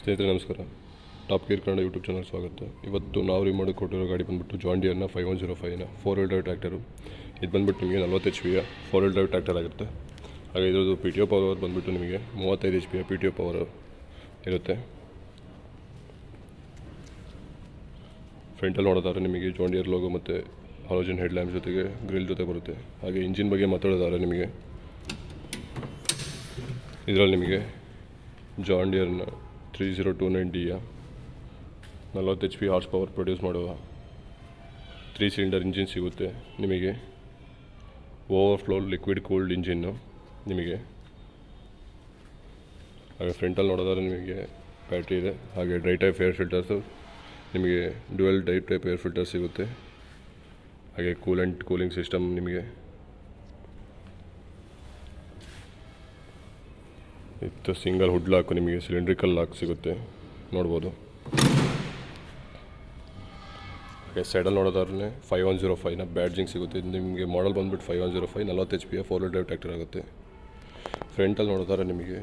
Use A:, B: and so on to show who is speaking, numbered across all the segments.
A: ಸ್ನೇಹಿತರೆ ನಮಸ್ಕಾರ. Top gear Kannada YouTube channel ಸ್ವಾಗತ. ಇವತ್ತು ನಾವು ರಿಮೋಟ್ ಕೊಟ್ಟಿರೋ ಗಾಡಿ ಬಂದುಬಿಟ್ಟು ಜಾಂಡಿಯರ್ನ 5105ನ 4 ವೀಲ್ ಡ್ರೈವ್ ಟ್ರ್ಯಾಕ್ಟರು. ಇದು ಬಂದುಬಿಟ್ಟು ನಿಮಗೆ 40 HP 4 ವೀಲ್ ಡ್ರೈವ್ ಟ್ರ್ಯಾಕ್ಟರ್ ಆಗುತ್ತೆ. ಹಾಗೆ ಇದ್ರದ್ದು ಪಿ ಟಿ ಒ ಪವರ್ ಬಂದುಬಿಟ್ಟು ನಿಮಗೆ 35 HP P T O power ಇರುತ್ತೆ. ಫ್ರಂಟಲ್ಲಿ ನೋಡೋದಾದ್ರೆ ನಿಮಗೆ ಜಾಂಡಿಯರ್ ಲೋಗೋ ಮತ್ತು ಹಾಲೋಜನ್ ಹೆಡ್ ಲ್ಯಾಂಪ್ ಜೊತೆಗೆ ಗ್ರಿಲ್ ಜೊತೆ ಬರುತ್ತೆ. ಹಾಗೆ ಇಂಜಿನ್ ಬಗ್ಗೆ ಮಾತಾಡೋದಾದ್ರೆ ನಿಮಗೆ ಇದರಲ್ಲಿ ನಿಮಗೆ ಜಾಂಡಿಯರ್ನ 3029Dಯ 40 HP ಹಾರ್ಸ್ ಪವರ್ ಪ್ರೊಡ್ಯೂಸ್ ಮಾಡುವ 3 ಸಿಲಿಂಡರ್ ಇಂಜಿನ್ ಸಿಗುತ್ತೆ ನಿಮಗೆ. ಓವರ್ಫ್ಲೋ ಲಿಕ್ವಿಡ್ ಕೂಲ್ಡ್ ಇಂಜಿನ್ನು ನಿಮಗೆ. ಹಾಗೆ ಫ್ರಂಟಲ್ಲಿ ನೋಡೋದಾದ್ರೆ ನಿಮಗೆ ಬ್ಯಾಟ್ರಿ ಇದೆ. ಹಾಗೆ ಡ್ರೈ ಟೈಪ್ ಏರ್ ಫಿಲ್ಟರ್ಸು ನಿಮಗೆ dual dry type air filter ಸಿಗುತ್ತೆ. ಹಾಗೆ ಕೂಲಿಂಗ್ ಸಿಸ್ಟಮ್ ನಿಮಗೆ ಇತ್ತು. ಸಿಂಗಲ್ ಹುಡ್ ಲಾಕು ನಿಮಗೆ ಸಿಲಿಂಡ್ರಿಕಲ್ ಲಾಕ್ ಸಿಗುತ್ತೆ ನೋಡ್ಬೋದು. ಹಾಗೆ ಸೈಡಲ್ಲಿ ನೋಡೋದಾದ್ರೆ 5105ನ ಬ್ಯಾಡ್ಜಿಂಗ್ ಸಿಗುತ್ತೆ. ನಿಮಗೆ ಮಾಡೆಲ್ ಬಂದುಬಿಟ್ಟು 5105 40 HP 4 ವೀಲ್ ಡ್ರೈವ್ ಟ್ರ್ಯಾಕ್ಟರ್ ಆಗುತ್ತೆ. ಫ್ರಂಟಲ್ಲಿ ನೋಡೋದಾದ್ರೆ ನಿಮಗೆ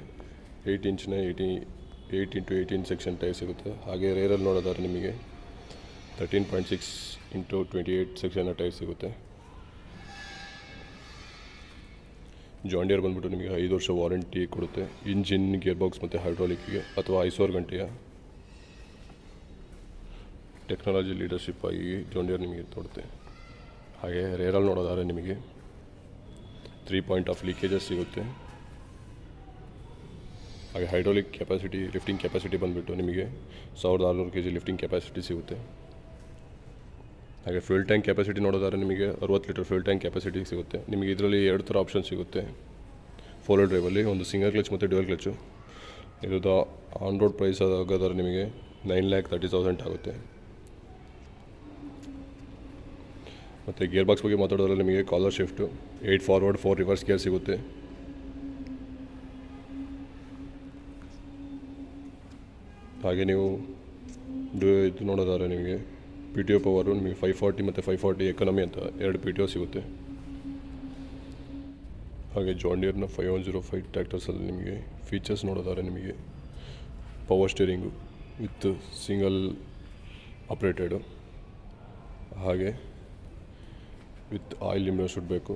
A: 8 ಇಂಚಿನ 8x18 ಸೆಕ್ಷನ್ ಟೈರ್ ಸಿಗುತ್ತೆ. ಹಾಗೆ ರೇರಲ್ಲಿ ನೋಡೋದಾದ್ರೆ ನಿಮಗೆ 13.6x28 ಸೆಕ್ಷನ್ನ ಟೈರ್ ಸಿಗುತ್ತೆ. ಜಾಂಡಿಯರ್ ಬಂದುಬಿಟ್ಟು ನಿಮಗೆ 5 ವರ್ಷ ವಾರಂಟಿ ಕೊಡುತ್ತೆ. ಇಂಜಿನ್, ಗೇರ್ ಬಾಕ್ಸ್ ಮತ್ತು ಹೈಡ್ರಾಲಿಕ್ಗೆ ಅಥವಾ 5 ಗಂಟೆಯ ಟೆಕ್ನಾಲಜಿ ಲೀಡರ್ಶಿಪ್ ಆಗಿ ಜಾಂಡಿಯರ್ ನಿಮಗೆ ಕೊಡುತ್ತೆ. ಹಾಗೆ ರೇರಲ್ಲಿ ನೋಡೋದಾದ್ರೆ ನಿಮಗೆ 3 ಪಾಯಿಂಟ್ ಆಫ್ ಲೀಕೇಜಸ್ ಸಿಗುತ್ತೆ. ಹಾಗೆ ಹೈಡ್ರಾಲಿಕ್ ಕೆಪಾಸಿಟಿ, ಲಿಫ್ಟಿಂಗ್ ಕೆಪಾಸಿಟಿ ಬಂದುಬಿಟ್ಟು ನಿಮಗೆ 1600 kg ಲಿಫ್ಟಿಂಗ್ ಕೆಪಾಸಿಟಿ ಸಿಗುತ್ತೆ. ಹಾಗೆ ಫ್ಯೂಲ್ ಟ್ಯಾಂಕ್ ಕೆಪಾಸಿಟಿ ನೋಡೋದಾದ್ರೆ ನಿಮಗೆ 60 ಲೀಟರ್ ಫ್ಯೂಲ್ ಟ್ಯಾಂಕ್ ಕೆಪಾಸಿಟಿ ಸಿಗುತ್ತೆ. ನಿಮಗೆ ಇದರಲ್ಲಿ 2 ಥರ ಆಪ್ಷನ್ ಸಿಗುತ್ತೆ 4 ವೀಲ್ ಡ್ರೈವಲ್ಲಿ. ಒಂದು ಸಿಂಗಲ್ ಕ್ಲಚ್ ಮತ್ತು ಡ್ಯುಯಲ್ ಕ್ಲಚ್ಚು. ಇರೋದು ಆನ್ ರೋಡ್ ಪ್ರೈಸ್ ಆಗೋದಾದ್ರೆ ನಿಮಗೆ 9,30,000 ಆಗುತ್ತೆ. ಮತ್ತು ಗೇರ್ ಬಾಕ್ಸ್ ಬಗ್ಗೆ ಮಾತಾಡೋದ್ರಲ್ಲಿ ನಿಮಗೆ collar shift, 8 forward 4 reverse gear ಸಿಗುತ್ತೆ. ಹಾಗೆ ನೀವು ಇದು ನೋಡೋದಾದ್ರೆ ನಿಮಗೆ ಪಿ ಟಿ ಒ ಪವರು ನಿಮಗೆ 540 ಮತ್ತು 540 ಎಕಾನಮಿ ಅಂತ 2 ಪಿ ಟಿ ಒ ಸಿಗುತ್ತೆ. ಹಾಗೆ ಜಾಂಡಿಯರ್ನ 5105 ಟ್ರ್ಯಾಕ್ಟರ್ಸಲ್ಲಿ ನಿಮಗೆ ಫೀಚರ್ಸ್ ನೋಡೋದಾದ್ರೆ ನಿಮಗೆ ಪವರ್ ಸ್ಟೀರಿಂಗು ವಿತ್ ಸಿಂಗಲ್ ಆಪ್ರೇಟೆಡು, ಹಾಗೆ ವಿತ್ ಆಯಿಲ್ ಲಿಮಿಟರ್ ಸುಡಬೇಕು.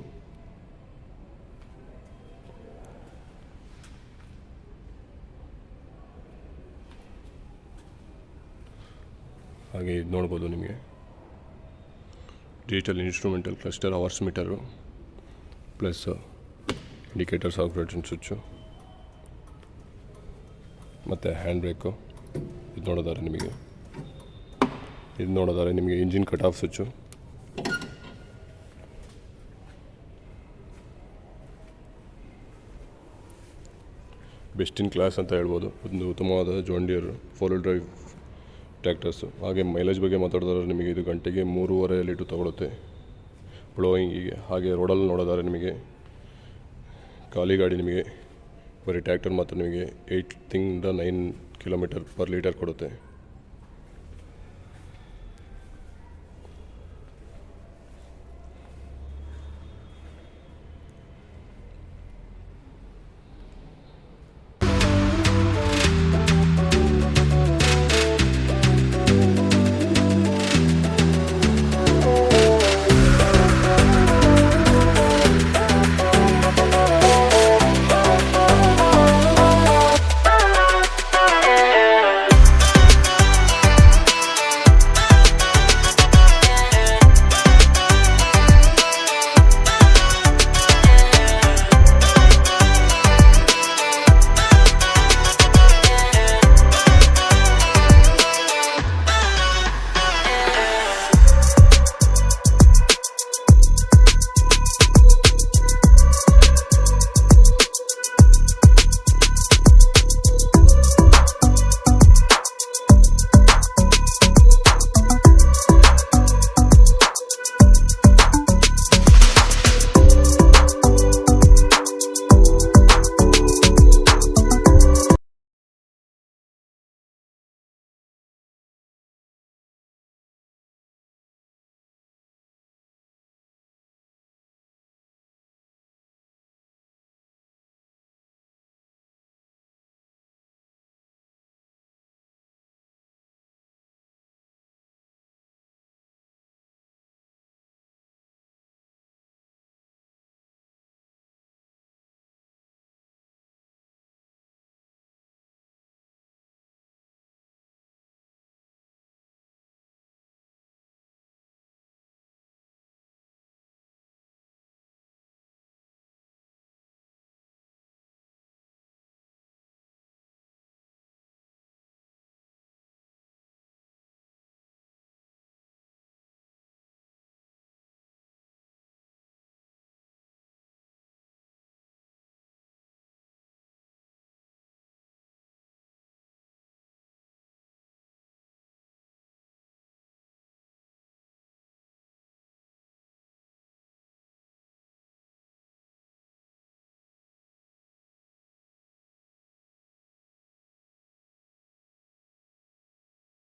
A: ಹಾಗೆ ಇದು ನೋಡ್ಬೋದು ನಿಮಗೆ digital instrumental cluster, hours metre plus indicators, operation switch ಮತ್ತು ಹ್ಯಾಂಡ್ ಬ್ರೇಕು. ಇದು ನೋಡೋದಾದ್ರೆ ನಿಮಗೆ engine cut off switch. Best in class ಅಂತ ಹೇಳ್ಬೋದು. ಒಂದು ಉತ್ತಮವಾದ ಜಾಂಡಿಯರ್ 4 ವೀಲ್ ಡ್ರೈವ್ ಟ್ರ್ಯಾಕ್ಟರ್ಸು. ಹಾಗೆ ಮೈಲೇಜ್ ಬಗ್ಗೆ ಮಾತಾಡಿದ್ರೆ ನಿಮಗೆ ಇದು ಗಂಟೆಗೆ 3.5 ಲೀಟರ್ ತಗೊಳುತ್ತೆ ಬ್ಲೋಯಿಂಗಿಗೆ. ಹಾಗೆ ರೋಡಲ್ಲಿ ನೋಡೋದಾದ್ರೆ ನಿಮಗೆ ಖಾಲಿ ಗಾಡಿ ನಿಮಗೆ ಬರೀ ಟ್ರ್ಯಾಕ್ಟರ್ ಮಾತ್ರ ನಿಮಗೆ 8 ರಿಂದ 9 km/ಲೀಟರ್ ಕೊಡುತ್ತೆ.